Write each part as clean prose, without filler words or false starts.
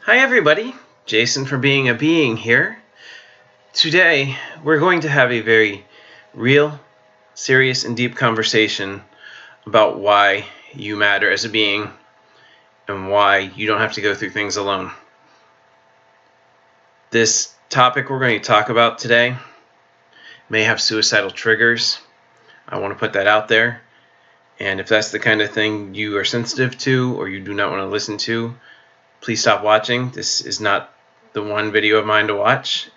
Hi everybody, Jason from Being a Being here. Today we're going to have a very real, serious, and deep conversation about why you matter as a being and why you don't have to go through things alone. This topic we're going to talk about today may have suicidal triggers. I want to put that out there. And if that's the kind of thing you are sensitive to or you do not want to listen to, please stop watching. This is not the one video of mine to watch.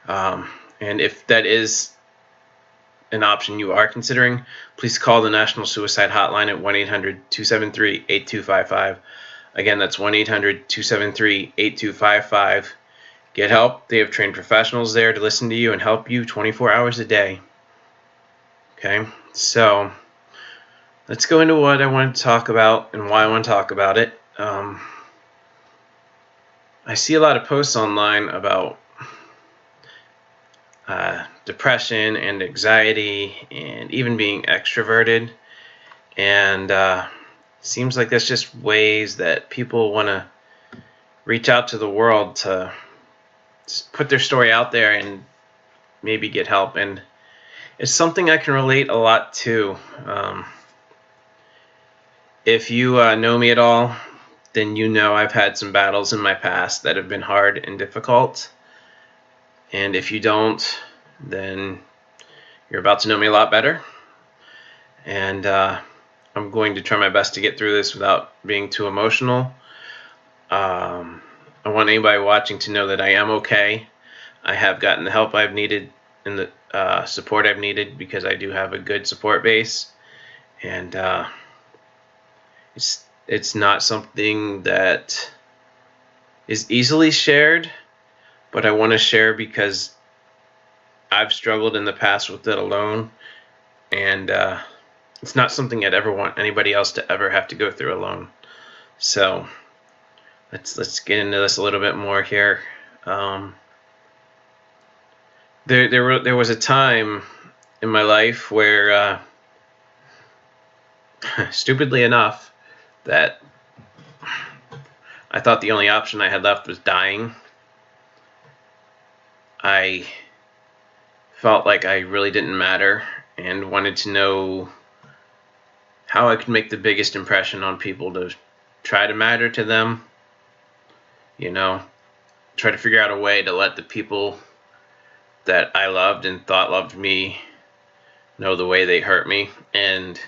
And if that is an option you are considering, please call the National Suicide Hotline at 1-800-273-8255. Again, that's 1-800-273-8255. Get help. They have trained professionals there to listen to you and help you 24 hours a day. Okay, so let's go into what I want to talk about and why I want to talk about it. I see a lot of posts online about depression and anxiety and even being extroverted, and seems like that's just ways that people want to reach out to the world to put their story out there and maybe get help. And it's something I can relate a lot to. If you know me at all, then you know I've had some battles in my past that have been hard and difficult. And if you don't, then you're about to know me a lot better. And I'm going to try my best to get through this without being too emotional. I want anybody watching to know that I am okay. I have gotten the help I've needed and the support I've needed because I do have a good support base. And it's not something that is easily shared, but I want to share because I've struggled in the past with it alone, and it's not something I'd ever want anybody else to ever have to go through alone. So let's get into this a little bit more here. There was a time in my life where, stupidly enough, that I thought the only option I had left was dying. I felt like I really didn't matter and wanted to know how I could make the biggest impression on people to try to matter to them. You know, try to figure out a way to let the people that I loved and thought loved me know the way they hurt me. And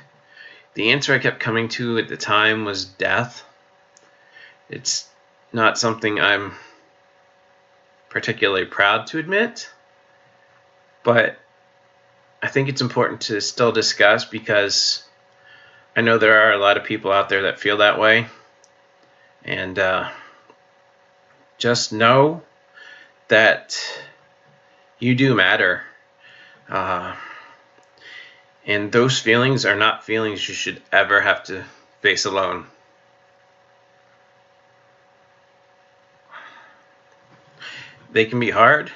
the answer I kept coming to at the time was death. It's not something I'm particularly proud to admit, but I think it's important to still discuss because I know there are a lot of people out there that feel that way. And just know that you do matter. And those feelings are not feelings you should ever have to face alone. They can be hard,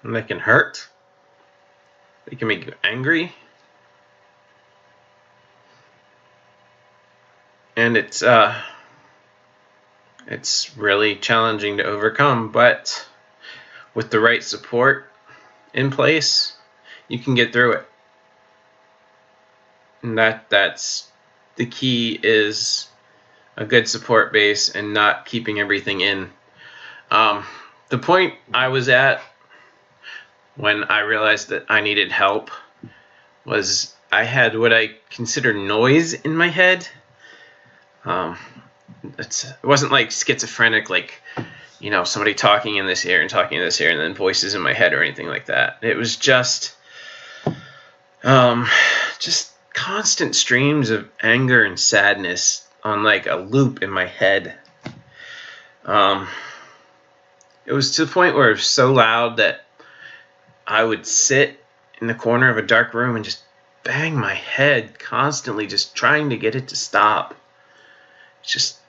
and they can hurt. They can make you angry. And it's really challenging to overcome, but with the right support in place, you can get through it. And that's the key, is a good support base and not keeping everything in. The point I was at when I realized that I needed help was I had what I consider noise in my head. It wasn't like schizophrenic, like, you know, somebody talking in this ear and talking in this ear and then voices in my head or anything like that. It was just constant streams of anger and sadness on like a loop in my head. It was to the point where it was so loud that I would sit in the corner of a dark room and just bang my head constantly, just trying to get it to stop. Just,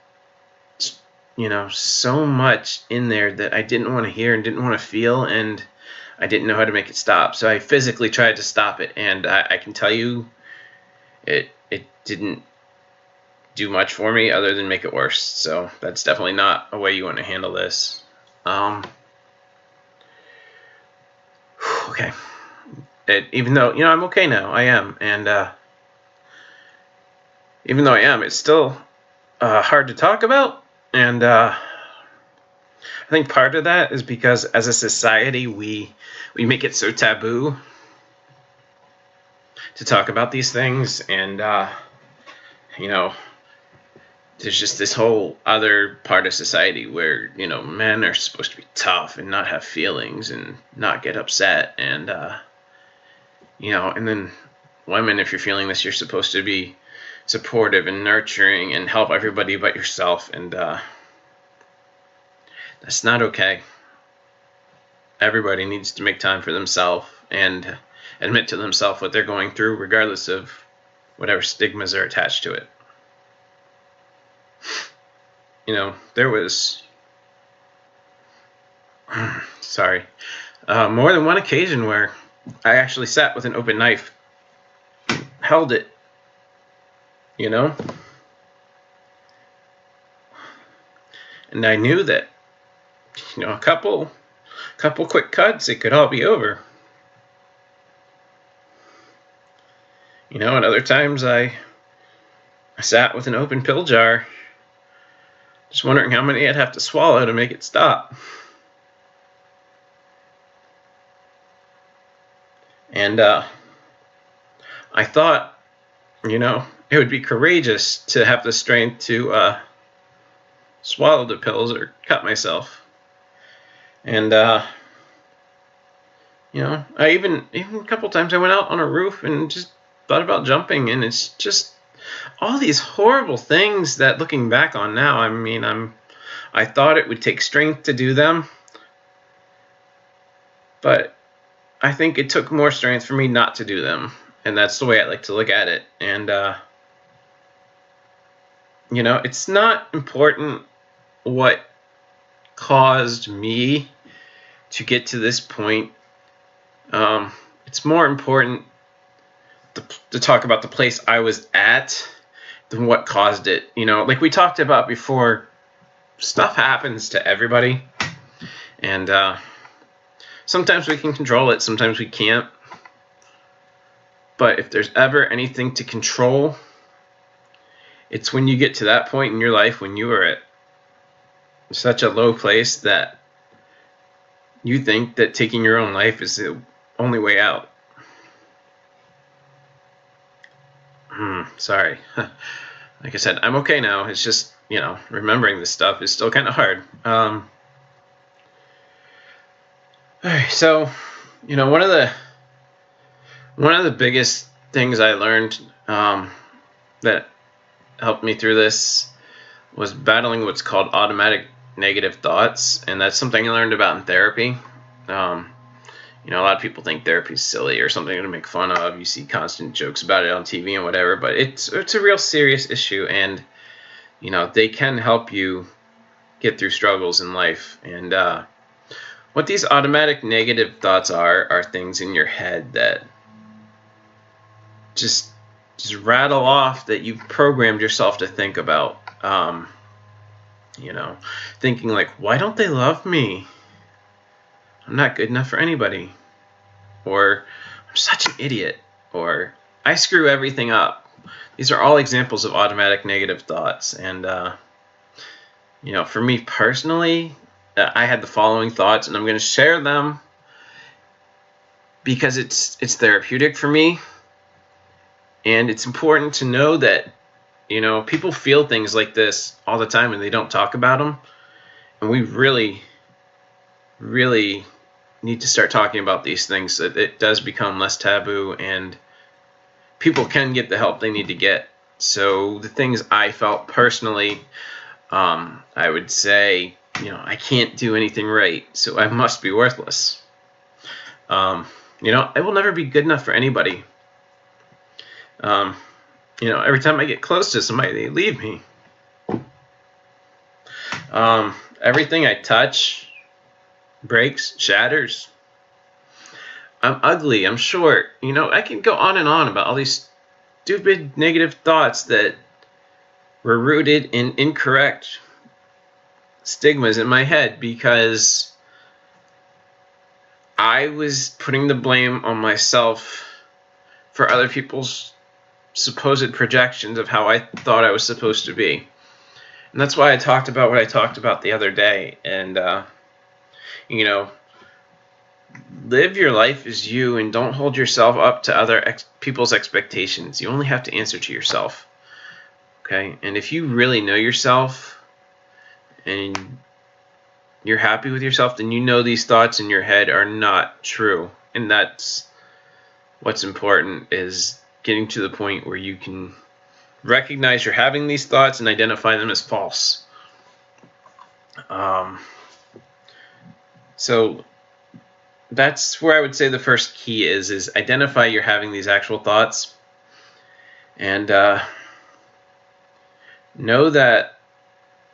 you know, so much in there that I didn't want to hear and didn't want to feel, and I didn't know how to make it stop. So I physically tried to stop it, and I can tell you it didn't do much for me other than make it worse. So that's definitely not a way you want to handle this. Okay. Even though, I'm okay now. I am. And even though I am, it's still hard to talk about. And I think part of that is because as a society, we make it so taboo to talk about these things. And, there's just this whole other part of society where, men are supposed to be tough and not have feelings and not get upset. And, and then women, if you're feeling this, you're supposed to be supportive and nurturing and help everybody but yourself. And that's not okay. Everybody needs to make time for themselves and admit to themselves what they're going through, regardless of whatever stigmas are attached to it. There was, more than one occasion where I actually sat with an open knife, held it, and I knew that, a couple quick cuts, it could all be over. And other times I sat with an open pill jar, just wondering how many I'd have to swallow to make it stop. And I thought, it would be courageous to have the strength to swallow the pills or cut myself. And I even a couple times I went out on a roof and just thought about jumping, and it's just all these horrible things that, looking back on now, I thought it would take strength to do them, but I think it took more strength for me not to do them, and that's the way I like to look at it. And it's not important what caused me to get to this point. It's more important to talk about the place I was at than what caused it. Like we talked about before, stuff happens to everybody, and sometimes we can control it, sometimes we can't. But if there's ever anything to control, it's when you get to that point in your life when you are at such a low place that you think that taking your own life is the only way out. Sorry. Like I said, I'm okay now. It's just, remembering this stuff is still kind of hard. Alright, so, one of the biggest things I learned that helped me through this was battling what's called automatic negative thoughts, and that's something I learned about in therapy. A lot of people think therapy is silly or something to make fun of. You see constant jokes about it on TV and whatever, but it's a real serious issue, and they can help you get through struggles in life. And what these automatic negative thoughts are things in your head that just rattle off that you've programmed yourself to think about. Thinking like, why don't they love me? I'm not good enough for anybody. Or I'm such an idiot. Or I screw everything up. These are all examples of automatic negative thoughts. And, for me personally, I had the following thoughts, and I'm going to share them because it's therapeutic for me. And it's important to know that, people feel things like this all the time and they don't talk about them. And we really, really need to start talking about these things so that it does become less taboo and people can get the help they need to get. So the things I felt personally, I would say, I can't do anything right, so I must be worthless. I will never be good enough for anybody. Every time I get close to somebody, they leave me. Everything I touch breaks, shatters. I'm ugly, I'm short. I can go on and on about all these stupid negative thoughts that were rooted in incorrect stigmas in my head, because I was putting the blame on myself for other people's supposed projections of how I thought I was supposed to be. And that's why I talked about what I talked about the other day. And, live your life as you, and don't hold yourself up to other people's expectations. You only have to answer to yourself. Okay? And if you really know yourself and you're happy with yourself, then you know these thoughts in your head are not true. And that's what's important, is getting to the point where you can recognize you're having these thoughts and identify them as false. So that's where I would say the first key is identify you're having these actual thoughts, and know that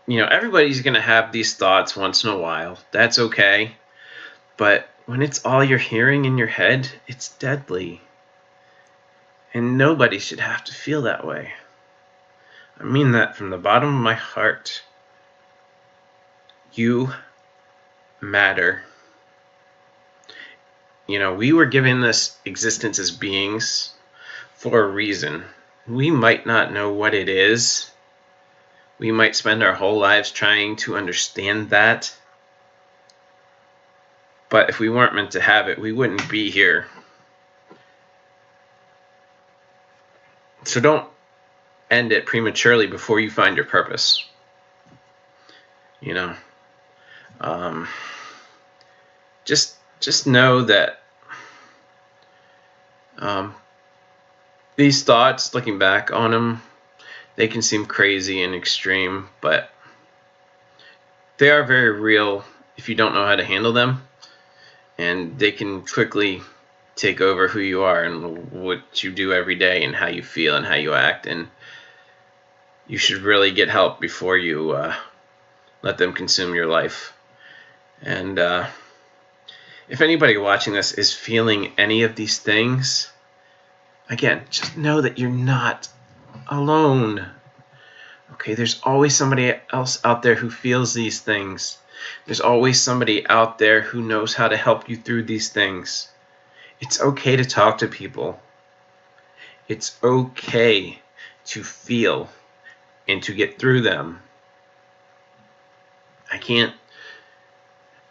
everybody's going to have these thoughts once in a while. That's okay. But when it's all you're hearing in your head, it's deadly. And nobody should have to feel that way. I mean that from the bottom of my heart. You matter. We were given this existence as beings for a reason. We might not know what it is. We might spend our whole lives trying to understand that. But if we weren't meant to have it, we wouldn't be here. So don't end it prematurely before you find your purpose. Just know that these thoughts, looking back on them, they can seem crazy and extreme, but they are very real if you don't know how to handle them, and they can quickly take over who you are and what you do every day and how you feel and how you act, and you should really get help before you let them consume your life. And if anybody watching this is feeling any of these things, again, just know that you're not alone. Okay, there's always somebody else out there who feels these things. There's always somebody out there who knows how to help you through these things. It's okay to talk to people. It's okay to feel and to get through them. I'm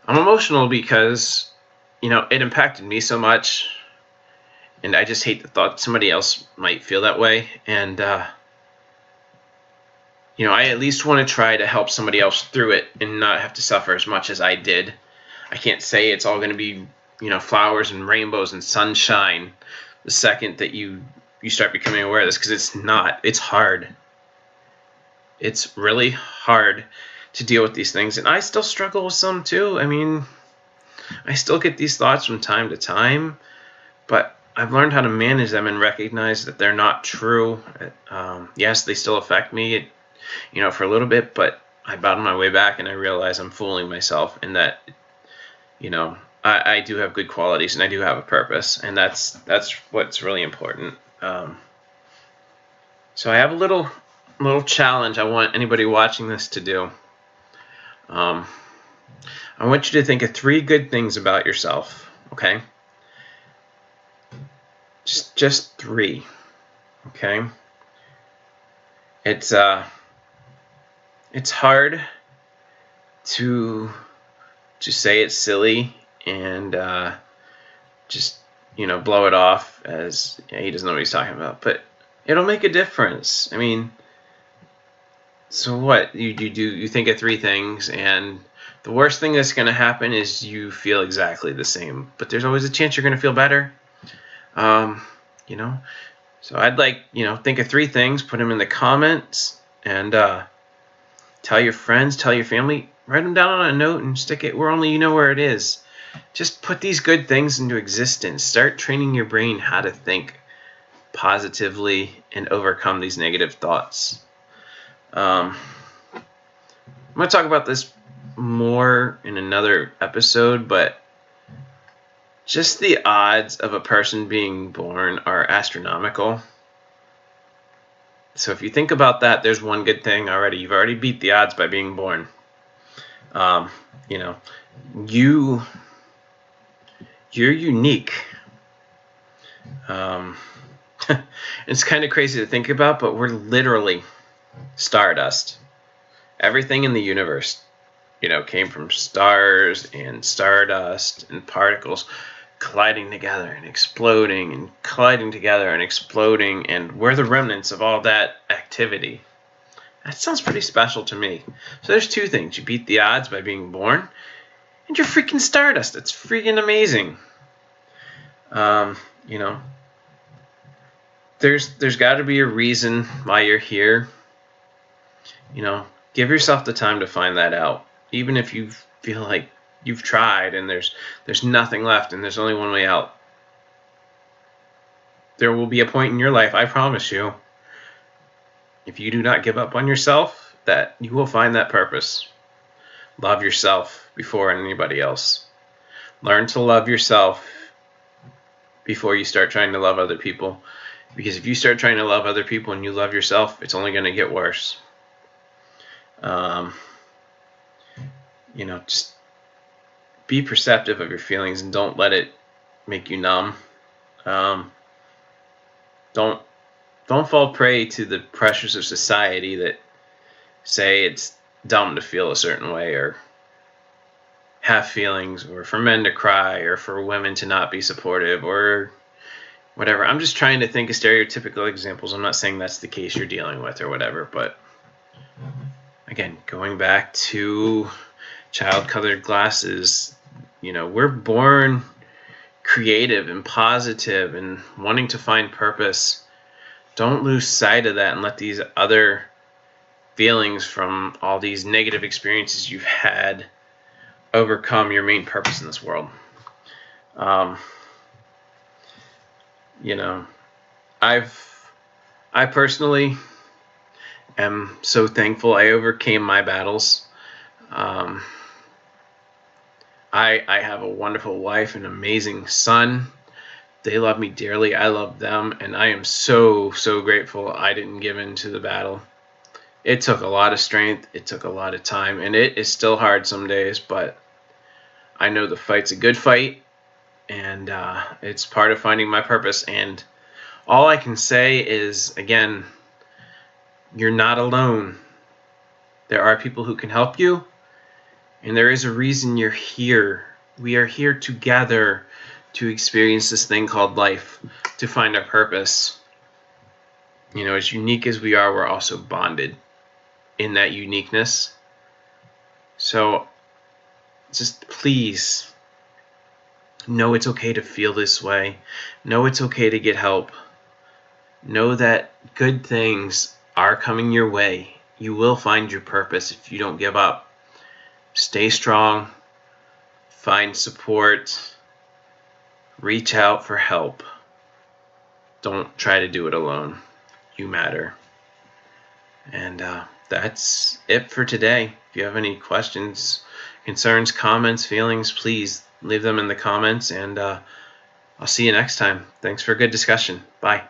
emotional because, it impacted me so much, and I just hate the thought somebody else might feel that way. And, I at least want to try to help somebody else through it and not have to suffer as much as I did. I can't say it's all going to be, flowers and rainbows and sunshine the second that you start becoming aware of this, because it's not. It's hard. It's really hard to deal with these things, and I still struggle with some too. I mean, I still get these thoughts from time to time, but I've learned how to manage them and recognize that they're not true. Yes, they still affect me, for a little bit, but I battle my way back, and I realize I'm fooling myself, and that, I do have good qualities, and I do have a purpose, and that's what's really important. So I have a little challenge I want anybody watching this to do. I want you to think of 3 good things about yourself, okay? Just 3, okay? It's hard to say it's silly and just blow it off as he doesn't know what he's talking about, but it'll make a difference. I mean, so what? You think of 3 things, and the worst thing that's going to happen is you feel exactly the same, but there's always a chance you're going to feel better. So I'd like, think of 3 things, put them in the comments, and tell your friends, tell your family, write them down on a note and stick it where only you know where it is. Just put these good things into existence. Start training your brain how to think positively and overcome these negative thoughts. I'm going to talk about this more in another episode, but just the odds of a person being born are astronomical. So if you think about that, there's one good thing already. You've already beat the odds by being born. You know, you're unique. It's kind of crazy to think about, but we're literally stardust. Everything in the universe, came from stars and stardust and particles colliding together and exploding and colliding together and exploding, and we're the remnants of all that activity. That sounds pretty special to me. So there's two things. You beat the odds by being born, and you're freaking stardust. It's freaking amazing. There's got to be a reason why you're here. Give yourself the time to find that out. Even if you feel like you've tried and there's nothing left and there's only one way out. There will be a point in your life, I promise you, if you do not give up on yourself, that you will find that purpose. Love yourself before anybody else. Learn to love yourself before you start trying to love other people. Because if you start trying to love other people and you love yourself, it's only going to get worse. Just be perceptive of your feelings and don't let it make you numb. Don't fall prey to the pressures of society that say it's dumb to feel a certain way or have feelings, or for men to cry, or for women to not be supportive, or whatever. I'm just trying to think of stereotypical examples. I'm not saying that's the case you're dealing with or whatever, but again, going back to child-colored glasses, we're born creative and positive and wanting to find purpose. Don't lose sight of that and let these other feelings from all these negative experiences you've had overcome your main purpose in this world. I personally am so thankful I overcame my battles. I have a wonderful wife, an amazing son. They love me dearly. I love them, and I am so, so grateful I didn't give in to the battle. It took a lot of strength. It took a lot of time, and it is still hard some days, but I know the fight's a good fight, and it's part of finding my purpose. And all I can say is, again, you're not alone. There are people who can help you, and there is a reason you're here. We are here together to experience this thing called life, to find our purpose. As unique as we are, we're also bonded in that uniqueness. So just please know it's okay to feel this way. Know it's okay to get help. Know that good things are coming your way. You will find your purpose if you don't give up. Stay strong. Find support. Reach out for help. Don't try to do it alone. You matter. And that's it for today. If you have any questions, concerns, comments, feelings, please leave them in the comments, and I'll see you next time. Thanks for a good discussion. Bye.